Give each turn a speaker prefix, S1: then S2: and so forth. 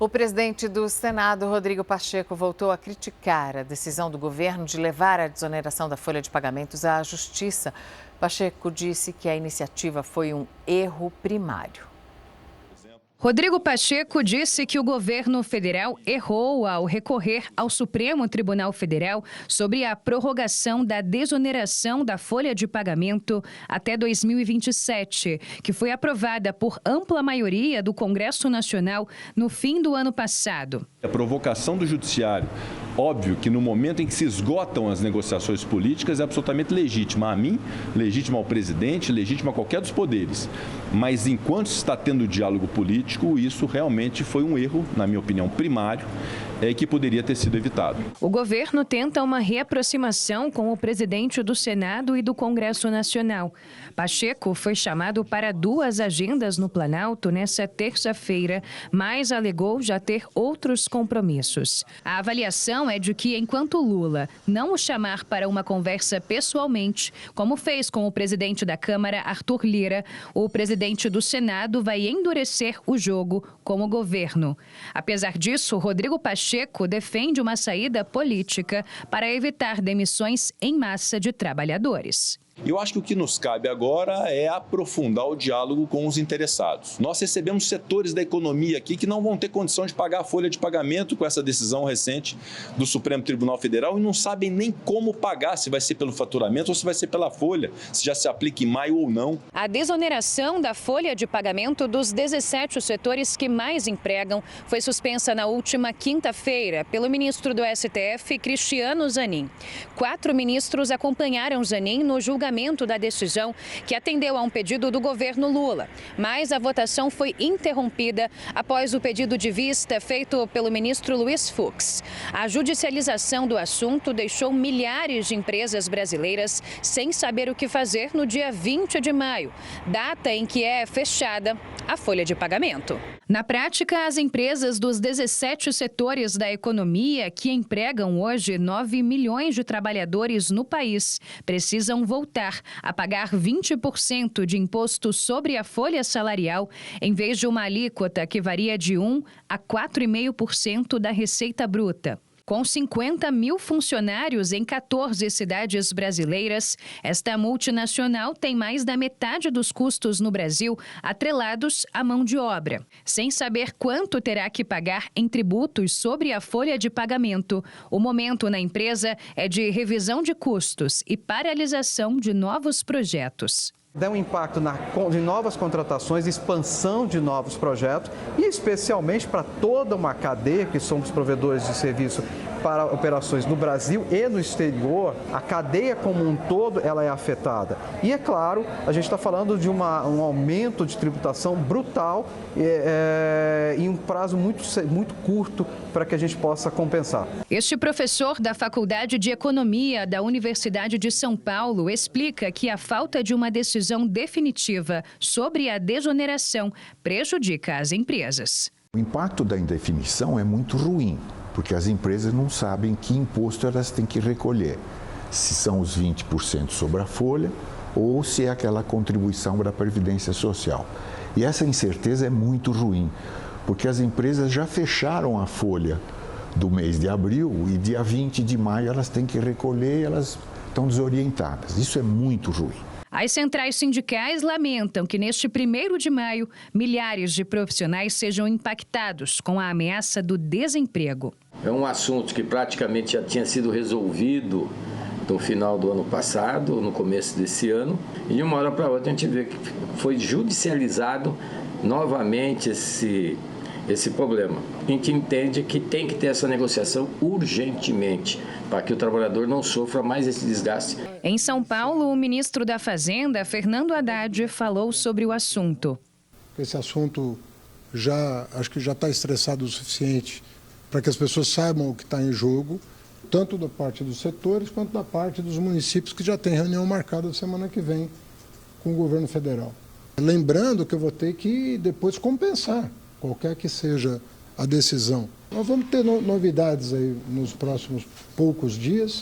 S1: O presidente do Senado, Rodrigo Pacheco, voltou a criticar a decisão do governo de levar a desoneração da folha de pagamentos à Justiça. Pacheco disse que a iniciativa foi um erro primário.
S2: Rodrigo Pacheco disse que o governo federal errou ao recorrer ao Supremo Tribunal Federal sobre a prorrogação da desoneração da folha de pagamento até 2027, que foi aprovada por ampla maioria do Congresso Nacional no fim do ano passado.
S3: A provocação do judiciário, óbvio que no momento em que se esgotam as negociações políticas, é absolutamente legítima a mim, legítima ao presidente, legítima a qualquer dos poderes. Mas enquanto se está tendo diálogo político, isso realmente foi um erro, na minha opinião, primário, que poderia ter sido evitado.
S2: O governo tenta uma reaproximação com o presidente do Senado e do Congresso Nacional. Pacheco foi chamado para 2 agendas no Planalto nesta terça-feira, mas alegou já ter outros compromissos. A avaliação é de que, enquanto Lula não o chamar para uma conversa pessoalmente, como fez com o presidente da Câmara, Arthur Lira, o presidente do Senado vai endurecer o jogo com o governo. Apesar disso, Rodrigo Pacheco defende uma saída política para evitar demissões em massa de trabalhadores.
S3: Eu acho que o que nos cabe agora é aprofundar o diálogo com os interessados. Nós recebemos setores da economia aqui que não vão ter condição de pagar a folha de pagamento com essa decisão recente do Supremo Tribunal Federal e não sabem nem como pagar, se vai ser pelo faturamento ou se vai ser pela folha, se já se aplica em maio ou não.
S2: A desoneração da folha de pagamento dos 17 setores que mais empregam foi suspensa na última quinta-feira pelo ministro do STF, Cristiano Zanin. 4 ministros acompanharam Zanin no julgamento da decisão, que atendeu a um pedido do governo Lula. Mas a votação foi interrompida após o pedido de vista feito pelo ministro Luiz Fux. A judicialização do assunto deixou milhares de empresas brasileiras sem saber o que fazer no dia 20 de maio, data em que é fechada a folha de pagamento. Na prática, as empresas dos 17 setores da economia que empregam hoje 9 milhões de trabalhadores no país precisam voltar a pagar 20% de imposto sobre a folha salarial, em vez de uma alíquota que varia de 1% a 4,5% da receita bruta. Com 50 mil funcionários em 14 cidades brasileiras, esta multinacional tem mais da metade dos custos no Brasil atrelados à mão de obra. Sem saber quanto terá que pagar em tributos sobre a folha de pagamento, o momento na empresa é de revisão de custos e paralisação de novos projetos.
S4: Dá um impacto de novas contratações, expansão de novos projetos e especialmente para toda uma cadeia que somos provedores de serviço para operações no Brasil e no exterior, a cadeia como um todo ela é afetada. E é claro, a gente está falando de um aumento de tributação brutal em um prazo muito curto para que a gente possa compensar.
S2: Este professor da Faculdade de Economia da Universidade de São Paulo explica que a falta de uma decisão definitiva sobre a desoneração prejudica as empresas.
S5: O impacto da indefinição é muito ruim, porque as empresas não sabem que imposto elas têm que recolher. Se são os 20% sobre a folha ou se é aquela contribuição da Previdência Social. E essa incerteza é muito ruim, porque as empresas já fecharam a folha do mês de abril e dia 20 de maio elas têm que recolher e elas estão desorientadas. Isso é muito ruim.
S2: As centrais sindicais lamentam que neste 1º de maio, milhares de profissionais sejam impactados com a ameaça do desemprego.
S6: É um assunto que praticamente já tinha sido resolvido no final do ano passado, no começo desse ano, e de uma hora para outra a gente vê que foi judicializado novamente esse problema. A gente entende que tem que ter essa negociação urgentemente, para que o trabalhador não sofra mais esse desgaste.
S2: Em São Paulo, o ministro da Fazenda, Fernando Haddad, falou sobre o assunto.
S7: Esse assunto acho que já está estressado o suficiente para que as pessoas saibam o que está em jogo, tanto da parte dos setores quanto da parte dos municípios, que já tem reunião marcada semana que vem com o governo federal. Lembrando que eu vou ter que depois compensar, qualquer que seja a decisão. Nós vamos ter novidades aí nos próximos poucos dias.